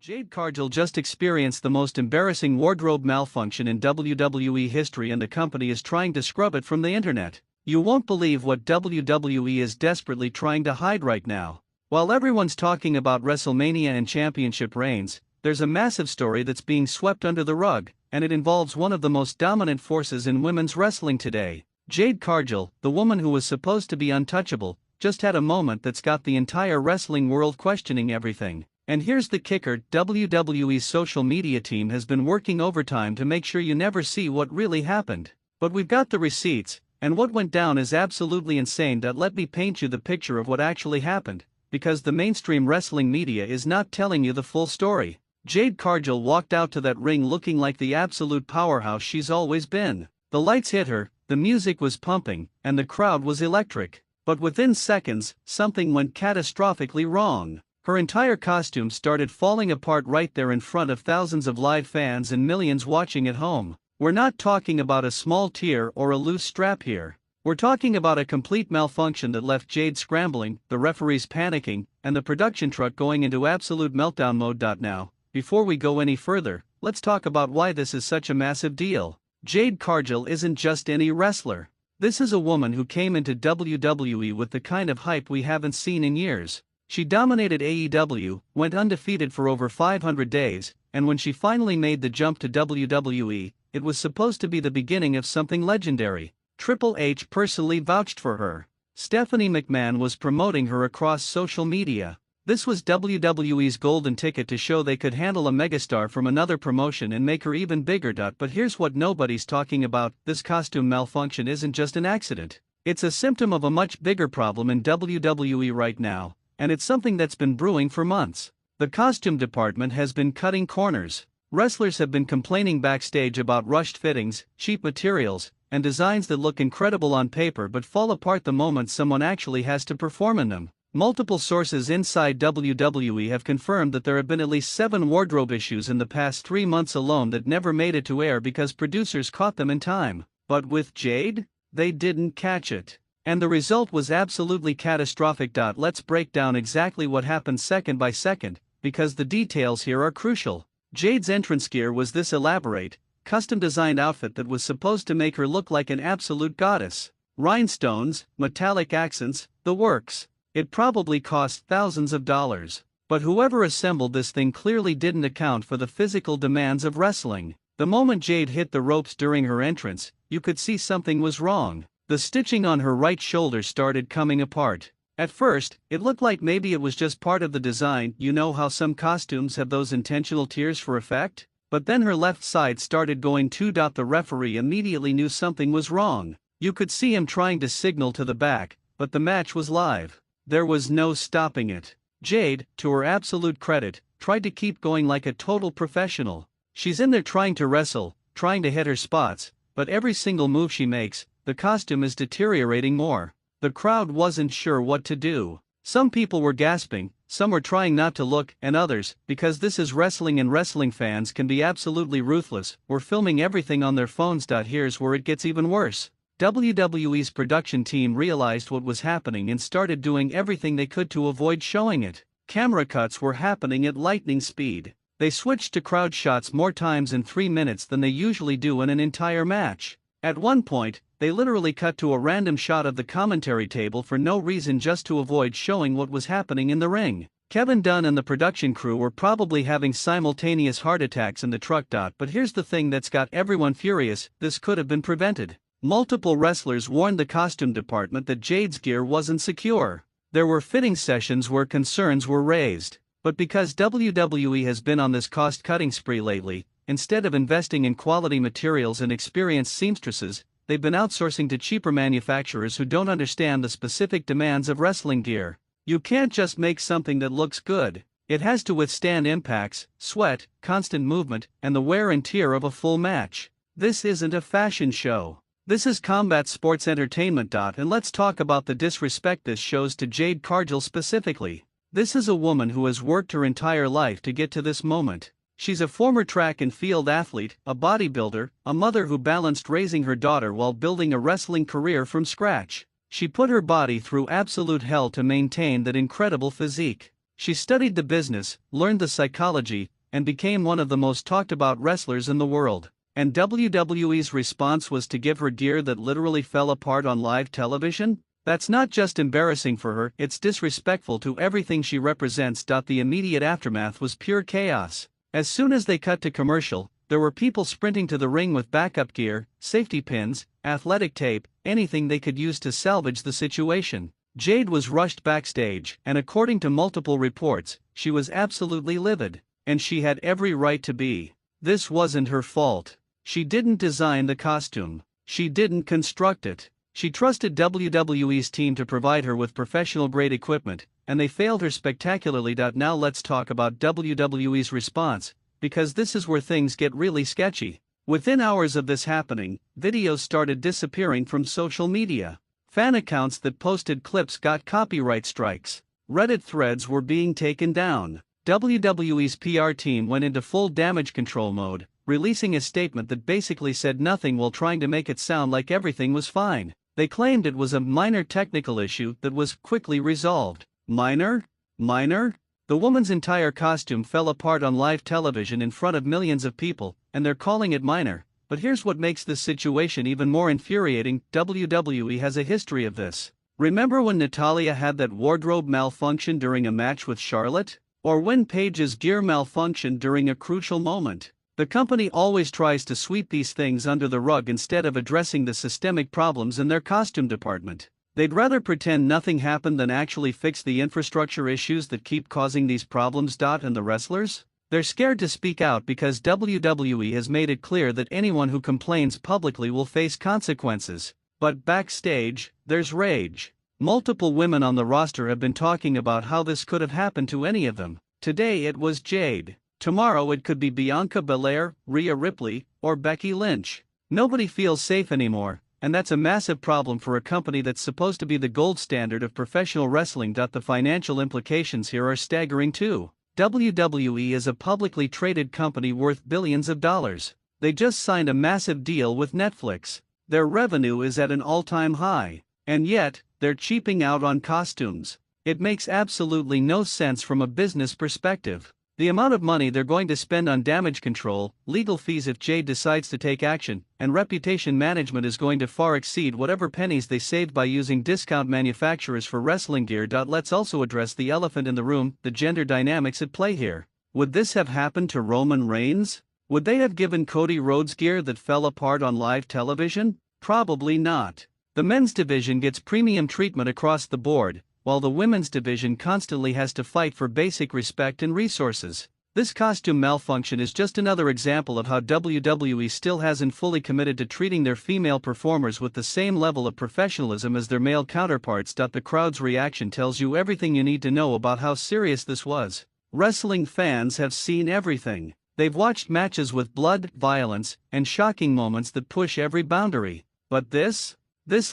Jade Cargill just experienced the most embarrassing wardrobe malfunction in WWE history, and the company is trying to scrub it from the internet. You won't believe what WWE is desperately trying to hide right now. While everyone's talking about WrestleMania and championship reigns, there's a massive story that's being swept under the rug, and it involves one of the most dominant forces in women's wrestling today. Jade Cargill, the woman who was supposed to be untouchable, just had a moment that's got the entire wrestling world questioning everything. And here's the kicker: WWE's social media team has been working overtime to make sure you never see what really happened. But we've got the receipts, and what went down is absolutely insane. Let me paint you the picture of what actually happened, because the mainstream wrestling media is not telling you the full story. Jade Cargill walked out to that ring looking like the absolute powerhouse she's always been. The lights hit her, the music was pumping, and the crowd was electric. But within seconds, something went catastrophically wrong. Her entire costume started falling apart right there in front of thousands of live fans and millions watching at home. We're not talking about a small tear or a loose strap here. We're talking about a complete malfunction that left Jade scrambling, the referees panicking, and the production truck going into absolute meltdown mode. Now, before we go any further, let's talk about why this is such a massive deal. Jade Cargill isn't just any wrestler. This is a woman who came into WWE with the kind of hype we haven't seen in years. She dominated AEW, went undefeated for over 500 days, and when she finally made the jump to WWE, it was supposed to be the beginning of something legendary. Triple H personally vouched for her. Stephanie McMahon was promoting her across social media. This was WWE's golden ticket to show they could handle a megastar from another promotion and make her even bigger. But here's what nobody's talking about: this costume malfunction isn't just an accident. It's a symptom of a much bigger problem in WWE right now. And it's something that's been brewing for months. The costume department has been cutting corners. Wrestlers have been complaining backstage about rushed fittings, cheap materials, and designs that look incredible on paper but fall apart the moment someone actually has to perform in them. Multiple sources inside WWE have confirmed that there have been at least 7 wardrobe issues in the past 3 months alone that never made it to air because producers caught them in time. But with Jade, they didn't catch it. And the result was absolutely catastrophic. Let's break down exactly what happened second by second, because the details here are crucial. Jade's entrance gear was this elaborate, custom-designed outfit that was supposed to make her look like an absolute goddess. Rhinestones, metallic accents, the works. It probably cost thousands of dollars. But whoever assembled this thing clearly didn't account for the physical demands of wrestling. The moment Jade hit the ropes during her entrance, you could see something was wrong. The stitching on her right shoulder started coming apart. At first, it looked like maybe it was just part of the design. You know how some costumes have those intentional tears for effect? But then her left side started going too. The referee immediately knew something was wrong. You could see him trying to signal to the back, but the match was live. There was no stopping it. Jade, to her absolute credit, tried to keep going like a total professional. She's in there trying to wrestle, trying to hit her spots, but every single move she makes, the costume is deteriorating more. The crowd wasn't sure what to do. Some people were gasping, some were trying not to look, and others, because this is wrestling and wrestling fans can be absolutely ruthless, were filming everything on their phones. Here's where it gets even worse. WWE's production team realized what was happening and started doing everything they could to avoid showing it. Camera cuts were happening at lightning speed. They switched to crowd shots more times in 3 minutes than they usually do in an entire match. At one point, they literally cut to a random shot of the commentary table for no reason, just to avoid showing what was happening in the ring. Kevin Dunn and the production crew were probably having simultaneous heart attacks in the truck. But here's the thing that's got everyone furious: this could have been prevented. Multiple wrestlers warned the costume department that Jade's gear wasn't secure. There were fitting sessions where concerns were raised. But because WWE has been on this cost-cutting spree lately, instead of investing in quality materials and experienced seamstresses, they've been outsourcing to cheaper manufacturers who don't understand the specific demands of wrestling gear. You can't just make something that looks good. It has to withstand impacts, sweat, constant movement, and the wear and tear of a full match. This isn't a fashion show. This is combat sports entertainment. And let's talk about the disrespect this shows to Jade Cargill specifically. This is a woman who has worked her entire life to get to this moment. She's a former track and field athlete, a bodybuilder, a mother who balanced raising her daughter while building a wrestling career from scratch. She put her body through absolute hell to maintain that incredible physique. She studied the business, learned the psychology, and became one of the most talked about wrestlers in the world. And WWE's response was to give her gear that literally fell apart on live television? That's not just embarrassing for her, it's disrespectful to everything she represents. The immediate aftermath was pure chaos. As soon as they cut to commercial, there were people sprinting to the ring with backup gear, safety pins, athletic tape, anything they could use to salvage the situation. Jade was rushed backstage, and according to multiple reports, she was absolutely livid. And she had every right to be. This wasn't her fault. She didn't design the costume. She didn't construct it. She trusted WWE's team to provide her with professional-grade equipment, and they failed her spectacularly. Now let's talk about WWE's response, because this is where things get really sketchy. Within hours of this happening, videos started disappearing from social media. Fan accounts that posted clips got copyright strikes. Reddit threads were being taken down. WWE's PR team went into full damage control mode, releasing a statement that basically said nothing while trying to make it sound like everything was fine. They claimed it was a minor technical issue that was quickly resolved. Minor? The woman's entire costume fell apart on live television in front of millions of people, and they're calling it minor. But here's what makes this situation even more infuriating: WWE has a history of this. Remember when Natalya had that wardrobe malfunction during a match with Charlotte? Or when Paige's gear malfunctioned during a crucial moment? The company always tries to sweep these things under the rug instead of addressing the systemic problems in their costume department. They'd rather pretend nothing happened than actually fix the infrastructure issues that keep causing these problems. And the wrestlers? They're scared to speak out because WWE has made it clear that anyone who complains publicly will face consequences. But backstage, there's rage. Multiple women on the roster have been talking about how this could have happened to any of them. Today it was Jade. Tomorrow it could be Bianca Belair, Rhea Ripley, or Becky Lynch. Nobody feels safe anymore, and that's a massive problem for a company that's supposed to be the gold standard of professional wrestling. The financial implications here are staggering too. WWE is a publicly traded company worth billions of dollars. They just signed a massive deal with Netflix. Their revenue is at an all-time high. And yet, they're cheaping out on costumes. It makes absolutely no sense from a business perspective. The amount of money they're going to spend on damage control, legal fees if Jade decides to take action, and reputation management is going to far exceed whatever pennies they saved by using discount manufacturers for wrestling gear. Let's also address the elephant in the room, the gender dynamics at play here. Would this have happened to Roman Reigns? Would they have given Cody Rhodes gear that fell apart on live television? Probably not. The men's division gets premium treatment across the board, while the women's division constantly has to fight for basic respect and resources. This costume malfunction is just another example of how WWE still hasn't fully committed to treating their female performers with the same level of professionalism as their male counterparts. The crowd's reaction tells you everything you need to know about how serious this was. Wrestling fans have seen everything. They've watched matches with blood, violence, and shocking moments that push every boundary. But this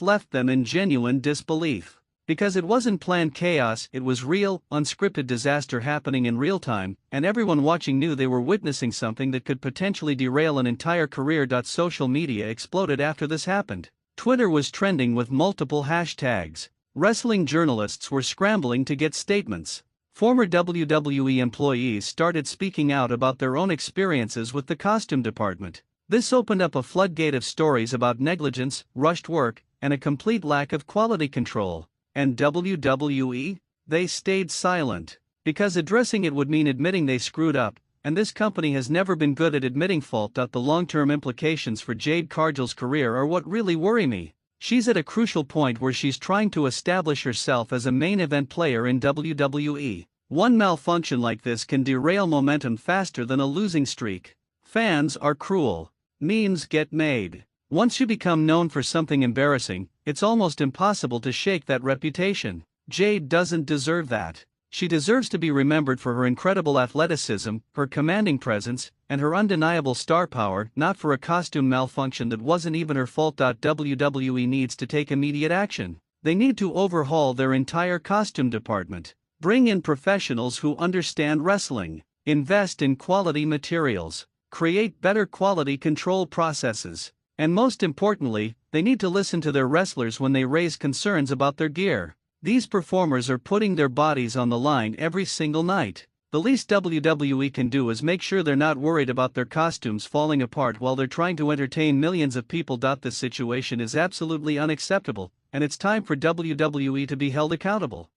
left them in genuine disbelief. Because it wasn't planned chaos, it was real, unscripted disaster happening in real time, and everyone watching knew they were witnessing something that could potentially derail an entire career. Social media exploded after this happened. Twitter was trending with multiple hashtags. Wrestling journalists were scrambling to get statements. Former WWE employees started speaking out about their own experiences with the costume department. This opened up a floodgate of stories about negligence, rushed work, and a complete lack of quality control. And WWE? They stayed silent. Because addressing it would mean admitting they screwed up, and this company has never been good at admitting fault. The long-term implications for Jade Cargill's career are what really worry me. She's at a crucial point where she's trying to establish herself as a main event player in WWE. One malfunction like this can derail momentum faster than a losing streak. Fans are cruel. Memes get made. Once you become known for something embarrassing, it's almost impossible to shake that reputation. Jade doesn't deserve that. She deserves to be remembered for her incredible athleticism, her commanding presence, and her undeniable star power, not for a costume malfunction that wasn't even her fault. WWE needs to take immediate action. They need to overhaul their entire costume department. Bring in professionals who understand wrestling. Invest in quality materials. Create better quality control processes. And most importantly, they need to listen to their wrestlers when they raise concerns about their gear. These performers are putting their bodies on the line every single night. The least WWE can do is make sure they're not worried about their costumes falling apart while they're trying to entertain millions of people. This situation is absolutely unacceptable, and it's time for WWE to be held accountable.